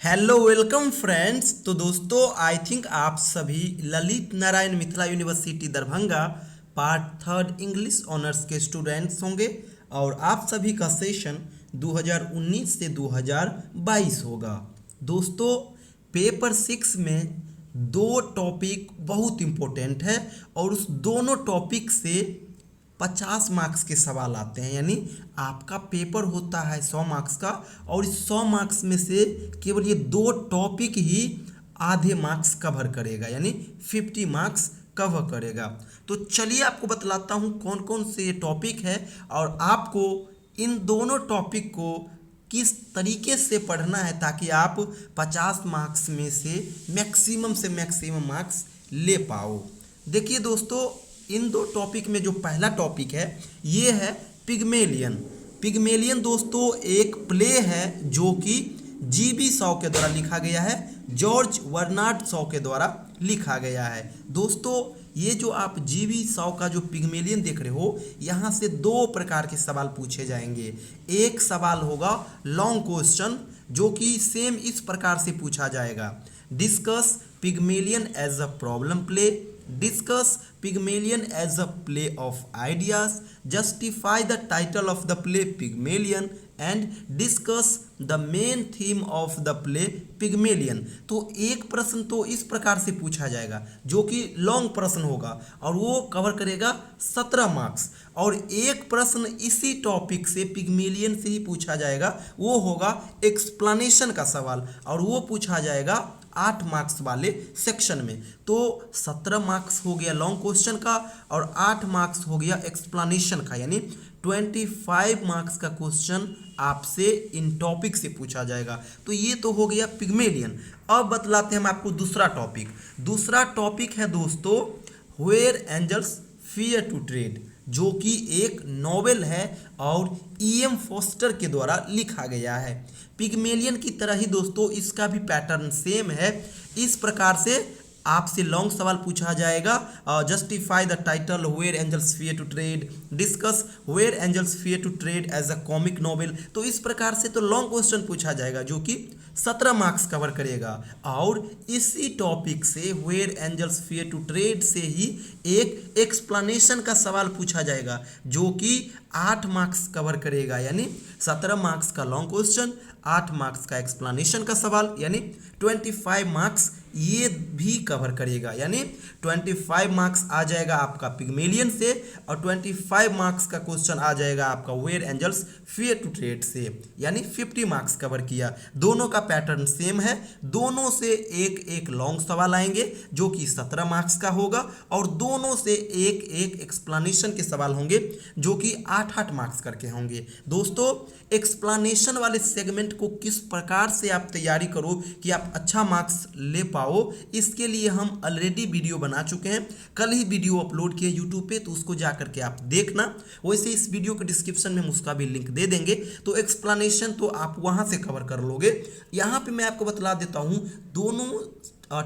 Hello welcome friends. तो दोस्तों I think आप सभी Lalit Narayan Mithila university Darbhanga part third English honours के स्टूडेंट्स होंगे और आप सभी का सेशन 2019 से 2022 होगा। दोस्तों पेपर 6 में दो टॉपिक बहुत इम्पोर्टेंट है और उस दोनों टॉपिक से 50 मार्क्स के सवाल आते हैं। यानी आपका पेपर होता है 100 मार्क्स का और इस 100 मार्क्स में से केवल ये दो टॉपिक ही आधे मार्क्स कवर करेगा, यानी 50 मार्क्स कवर करेगा। तो चलिए आपको बतलाता हूँ कौन कौन से ये टॉपिक है और आपको इन दोनों टॉपिक को किस तरीके से पढ़ना है ताकि आप 50 मार्क्स में से मैक्सिमम मार्क्स ले पाओ। देखिए दोस्तों, इन दो टॉपिक में जो पहला टॉपिक है ये है पिग्मेलियन। पिग्मेलियन दोस्तों एक प्ले है जो कि जीबी शॉ के द्वारा लिखा गया है, जॉर्ज बर्नार्ड शॉ के द्वारा लिखा गया है। दोस्तों ये जो आप जीबी शॉ का जो पिग्मेलियन देख रहे हो, यहाँ से दो प्रकार के सवाल पूछे जाएंगे। एक सवाल होगा लॉन्ग क्वेश्चन जो कि सेम इस प्रकार से पूछा जाएगा, discuss Pygmalion as a problem play, discuss Pygmalion as a play of ideas, justify the title of the play Pygmalion and discuss the main theme of the play Pygmalion। तो एक प्रश्न तो इस प्रकार से पूछा जाएगा जो कि लॉन्ग प्रश्न होगा और वो कवर करेगा 17 मार्क्स, और एक प्रश्न इसी टॉपिक से पिग्मेलियन से ही पूछा जाएगा, वो होगा एक्सप्लेनेशन का सवाल और वो पूछा जाएगा 8 मार्क्स वाले सेक्शन में। तो 17 मार्क्स हो गया लॉन्ग क्वेश्चन का और 8 मार्क्स हो गया एक्सप्लेनेशन का, यानी 25 मार्क्स का क्वेश्चन आपसे इन टॉपिक से पूछा जाएगा। तो ये तो हो गया पिग्मेलियन। अब बतलाते हैं हम आपको दूसरा टॉपिक। दूसरा टॉपिक है दोस्तों where angels fear to tread, जो कि एक नॉवेल है और E.M. फोस्टर के द्वारा लिखा गया है। पिग्मेलियन की तरह ही दोस्तों इसका भी पैटर्न सेम है। इस प्रकार से आपसे लॉन्ग सवाल पूछा जाएगा, justify the title where angels fear to tread, discuss where angels fear to tread as a comic novel. तो इस प्रकार से तो लॉन्ग क्वेश्चन पूछा जाएगा जो कि 17 मार्क्स कवर करेगा, और इसी टॉपिक से where angels fear to tread से ही एक एक्सप्लेनेशन का सवाल पूछा जाएगा जो कि 8 मार्क्स कवर करेगा, यानी 17 मार्क्स का लॉन्ग क्वेश्चन, 8 मार्क्स का एक्सप्लेनेशन का सवाल, यानी 25 मार्क्स ये भी कवर करेगा। यानी 25 मार्क्स आ जाएगा आपका पिग्मेलियन से और 25 मार्क्स का क्वेश्चन आ जाएगा आपका where angels fear to tread से, यानी 50 मार्क्स कवर किया। दोनों का पैटर्न सेम है, दोनों से एक एक लॉन्ग सवाल आएंगे जो कि 17 मार्क्स का होगा और दोनों से एक एक एक्सप्लेनेशन के सवाल होंगे जो कि 8-8 मार्क्स करके होंगे। दोस्तों एक्सप्लेनेशन वाले सेगमेंट को किस प्रकार से आप तैयारी करो कि आप अच्छा मार्क्स ले पाओ, इसके लिए हम ऑलरेडी वीडियो बना चुके हैं। कल ही वीडियो अपलोड किए यूट्यूब पे, तो उसको जा करके आप देखना। वैसे इस वीडियो के डिस्क्रिप्शन में हम उसका भी लिंक दे देंगे, तो एक्सप्लेनेशन तो आप वहां से कवर कर लोगे। यहाँ पे मैं आपको बतला देता हूँ दोनों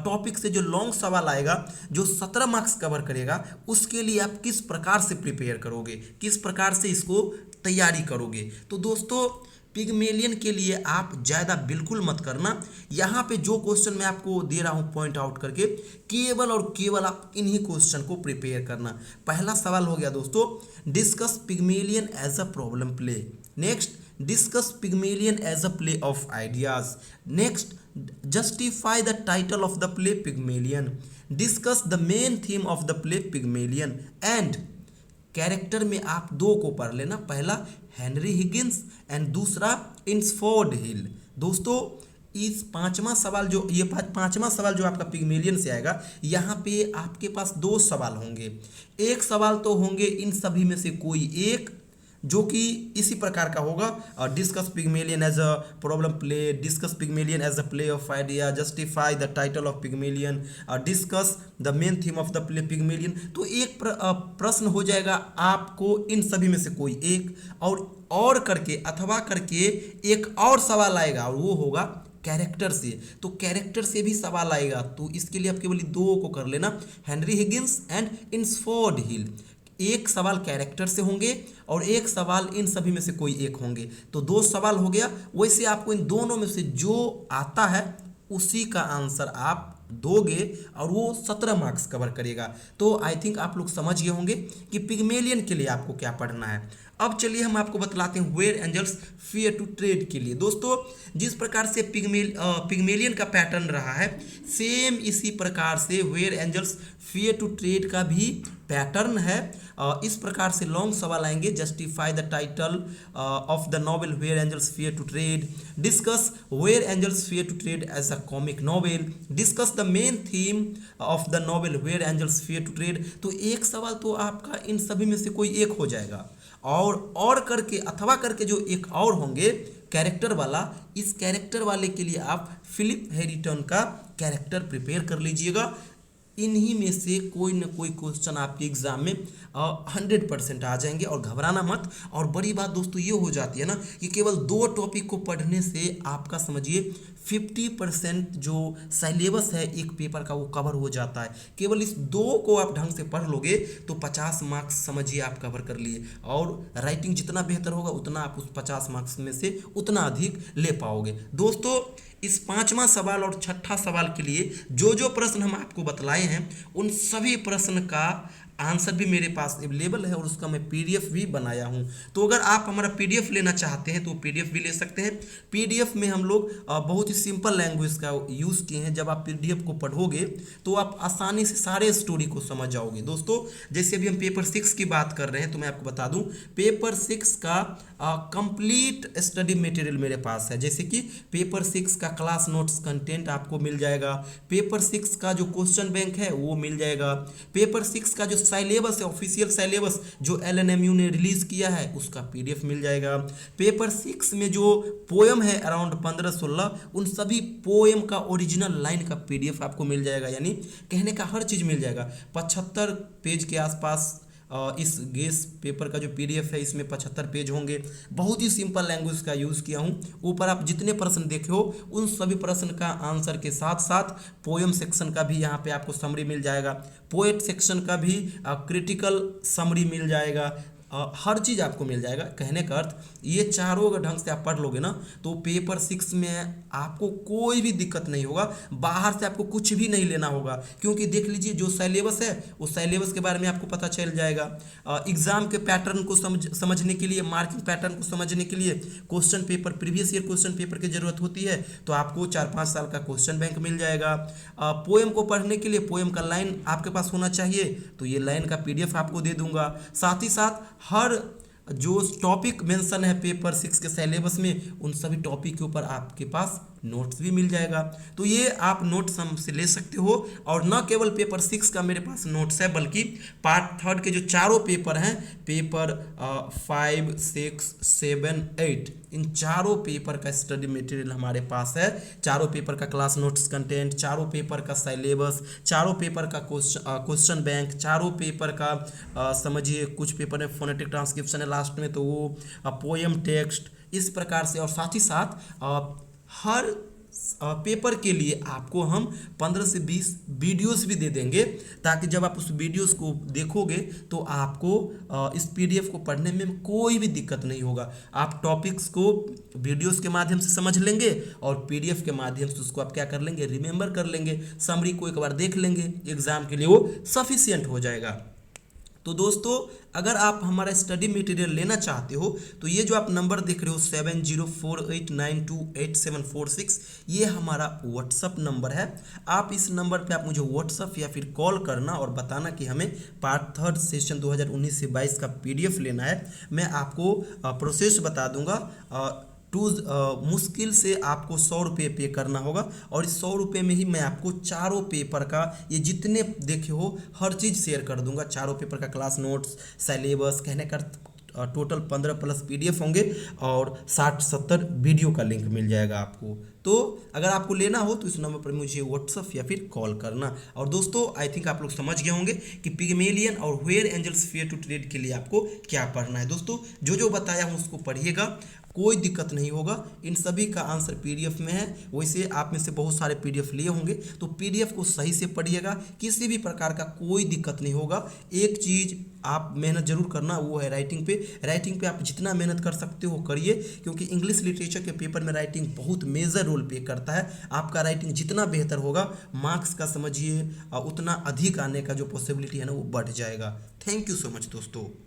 टॉपिक से जो लॉन्ग सवाल आएगा जो 17 मार्क्स कवर करेगा, उसके लिए आप किस प्रकार से प्रिपेयर करोगे, किस प्रकार से इसको तैयारी करोगे। तो दोस्तों पिग्मेलियन के लिए आप ज़्यादा बिल्कुल मत करना। यहाँ पे जो क्वेश्चन मैं आपको दे रहा हूँ पॉइंट आउट करके, केवल और केवल आप इन्हीं क्वेश्चन को प्रिपेयर करना। पहला सवाल हो गया दोस्तों, discuss Pygmalion as a problem play. Next, discuss Pygmalion as a play of ideas. Next, justify the title of the play Pygmalion, discuss the main theme of the play Pygmalion, and character में आप दो को पढ़ लेना, पहला Henry Higgins and दूसरा इंसफोर्ड हिल। दोस्तों इस पांचवा सवाल जो पांचवा सवाल जो आपका पिग्मेलियन से आएगा, यहाँ पे आपके पास दो सवाल होंगे। एक सवाल तो होंगे इन सभी में से कोई एक जो कि इसी प्रकार का होगा, discuss Pygmalion as a problem play, discuss Pygmalion as a play of idea, justify the title of Pygmalion, discuss the main theme of the play Pygmalion. तो एक प्रश्न हो जाएगा आपको इन सभी में से कोई एक, और करके अथवा करके एक और सवाल आएगा और वो होगा कैरेक्टर से। तो कैरेक्टर से भी सवाल आएगा, तो इसके लिए आप केवल दो को कर लेना, हेनरी हिगिंस एंड इंसफोर्ड हिल। एक सवाल कैरेक्टर से होंगे और एक सवाल इन सभी में से कोई एक होंगे। तो 2 सवाल हो गया। वैसे आपको इन दोनों में से जो आता है उसी का आंसर आप दोगे और वो 17 मार्क्स कवर करेगा। तो आई थिंक आप लोग समझ गए होंगे कि पिग्मेलियन के लिए आपको क्या पढ़ना है। अब चलिए हम आपको बतलाते हैं where angels fear to tread के लिए। दोस्तों जिस प्रकार से पिग्मेलियन का पैटर्न रहा है, सेम इसी प्रकार से where angels fear to tread का भी पैटर्न है। इस प्रकार से लॉन्ग सवाल आएंगे। Justify the title of the novel where angels fear to tread, discuss where angels fear to tread as a comic novel, discuss the main theme of the novel where angels fear to tread. तो एक सवाल तो आपका इन सभी में से कोई एक हो जाएगा। और करके अथवा करके जो एक और होंगे कैरेक्टर वाला, इस कैरेक्टर वाले के लिए आप फिलिप हैरिटन का कैरेक्टर प्रिपेयर कर लीजिएगा। इन्हीं में से कोई ना कोई क्वेश्चन आपके एग्जाम में 100% आ जाएंगे और घबराना मत। और बड़ी बात दोस्तों ये हो जाती है ना कि केवल 2 टॉपिक को पढ़ने से आपका समझिए 50% जो सिलेबस है एक पेपर का वो कवर हो जाता है। केवल इस 2 को आप ढंग से पढ़ लोगे तो 50 मार्क्स समझिए आप कवर कर लिए। और राइटिंग जितना बेहतर होगा उतना आप उस 50 मार्क्स में से उतना अधिक ले पाओगे। दोस्तों इस 5वां सवाल और 6ठा सवाल के लिए जो जो प्रश्न हम आपको बतलाए हैं उन सभी प्रश्न का आंसर भी मेरे पास अवेलेबल है और उसका मैं पीडीएफ भी बनाया हूं। तो अगर आप हमारा पीडीएफ लेना चाहते हैं तो पीडीएफ भी ले सकते हैं। पीडीएफ में हम लोग बहुत ही सिंपल लैंग्वेज का यूज़ किए हैं। जब आप पीडीएफ को पढ़ोगे तो आप आसानी से सारे स्टोरी को समझ जाओगे। दोस्तों जैसे अभी हम पेपर 6 की बात कर रहे हैं तो मैं आपको बता दूं पेपर 6 का कंप्लीट स्टडी मटेरियल मेरे पास है। जैसे कि पेपर 6 का क्लास नोट्स कंटेंट आपको मिल जाएगा, पेपर 6 का जो क्वेश्चन बैंक है वो मिल जाएगा, पेपर 6 का जो सिलेबस है ऑफिशियल सिलेबस जो एलएनएमयू ने रिलीज किया है उसका पीडीएफ मिल जाएगा, पेपर 6 में जो पोएम है अराउंड 15-16 उन सभी पोएम का ओरिजिनल लाइन का पीडीएफ आपको मिल जाएगा। यानी कहने का हर चीज़ मिल जाएगा। 75 पेज के आसपास इस गेस पेपर का जो पीडीएफ है इसमें 75 पेज होंगे। बहुत ही सिंपल लैंग्वेज का यूज़ किया हूँ। ऊपर आप जितने प्रश्न देखे हो उन सभी प्रश्न का आंसर के साथ साथ पोएम सेक्शन का भी यहाँ पे आपको समरी मिल जाएगा, पोएट सेक्शन का भी क्रिटिकल समरी मिल जाएगा। हर चीज़ आपको मिल जाएगा। कहने का अर्थ ये चारों अगर ढंग से आप पढ़ लोगे ना तो पेपर 6 में आपको कोई भी दिक्कत नहीं होगा। बाहर से आपको कुछ भी नहीं लेना होगा क्योंकि देख लीजिए जो सिलेबस है उस सिलेबस के बारे में आपको पता चल जाएगा। एग्जाम के पैटर्न को समझने के लिए, मार्किंग पैटर्न को समझने के लिए question paper, previous year question paper की जरूरत होती है तो आपको 4-5 साल का क्वेश्चन बैंक मिल जाएगा। पोएम को पढ़ने के लिए पोएम का लाइन आपके पास होना चाहिए तो ये लाइन का पीडीएफ आपको दे दूंगा। साथ ही साथ हर जो टॉपिक मेंशन है पेपर 6 के सिलेबस में उन सभी टॉपिक के ऊपर आपके पास नोट्स भी मिल जाएगा। तो ये आप नोट्स हमसे ले सकते हो। और न केवल पेपर 6 का मेरे पास नोट्स है बल्कि पार्ट 3 के जो चारों पेपर हैं, पेपर 5, 6, 7, 8, इन चारों पेपर का स्टडी मटेरियल हमारे पास है। चारों पेपर का क्लास नोट्स कंटेंट, चारों पेपर का सिलेबस, चारों पेपर का क्वेश्चन बैंक, चारों पेपर का समझिए कुछ पेपर में फोनेटिक ट्रांसक्रिप्शन है लास्ट में तो वो पोएम टेक्स्ट, इस प्रकार से। और साथ ही साथ हर पेपर के लिए आपको हम 15 से 20 वीडियोस भी दे देंगे ताकि जब आप उस वीडियोस को देखोगे तो आपको इस पीडीएफ को पढ़ने में कोई भी दिक्कत नहीं होगा। आप टॉपिक्स को वीडियोस के माध्यम से समझ लेंगे और पीडीएफ के माध्यम से उसको आप क्या कर लेंगे, रिमेंबर कर लेंगे, समरी को एक बार देख लेंगे, एग्जाम के लिए वो सफिशिएंट हो जाएगा। तो दोस्तों अगर आप हमारा स्टडी मटेरियल लेना चाहते हो तो ये जो आप नंबर देख रहे हो 7048928746 ये हमारा व्हाट्सअप नंबर है। आप इस नंबर पे आप मुझे व्हाट्सअप या फिर कॉल करना और बताना कि हमें पार्ट 3 सेशन 2019 से 22 का पीडीएफ लेना है। मैं आपको प्रोसेस बता दूंगा। मुश्किल से आपको 100 रुपये पे करना होगा और इस 100 रुपये में ही मैं आपको चारों पेपर का ये जितने देखे हो हर चीज़ शेयर कर दूंगा। चारों पेपर का क्लास नोट्स, सिलेबस, कहने का टोटल 15+ पीडीएफ होंगे और 60-70 वीडियो का लिंक मिल जाएगा आपको। तो अगर आपको लेना हो तो इस नंबर पर मुझे व्हाट्सअप या फिर कॉल करना। और दोस्तों आई थिंक आप लोग समझ गए होंगे कि पिग्मेलियन और where angels fear to tread के लिए आपको क्या पढ़ना है। दोस्तों जो जो बताया हूँ उसको पढ़िएगा, कोई दिक्कत नहीं होगा। इन सभी का आंसर पीडीएफ में है। वैसे आप में से बहुत सारे पीडीएफ लिए होंगे तो पीडीएफ को सही से पढ़िएगा, किसी भी प्रकार का कोई दिक्कत नहीं होगा। एक चीज़ आप मेहनत जरूर करना, वो है राइटिंग पे। राइटिंग पे आप जितना मेहनत कर सकते हो करिए, क्योंकि इंग्लिश लिटरेचर के पेपर में राइटिंग बहुत मेजर रोल प्ले करता है। आपका राइटिंग जितना बेहतर होगा, मार्क्स का समझिए उतना अधिक आने का जो पॉसिबिलिटी है ना वो बढ़ जाएगा। थैंक यू सो मच दोस्तों।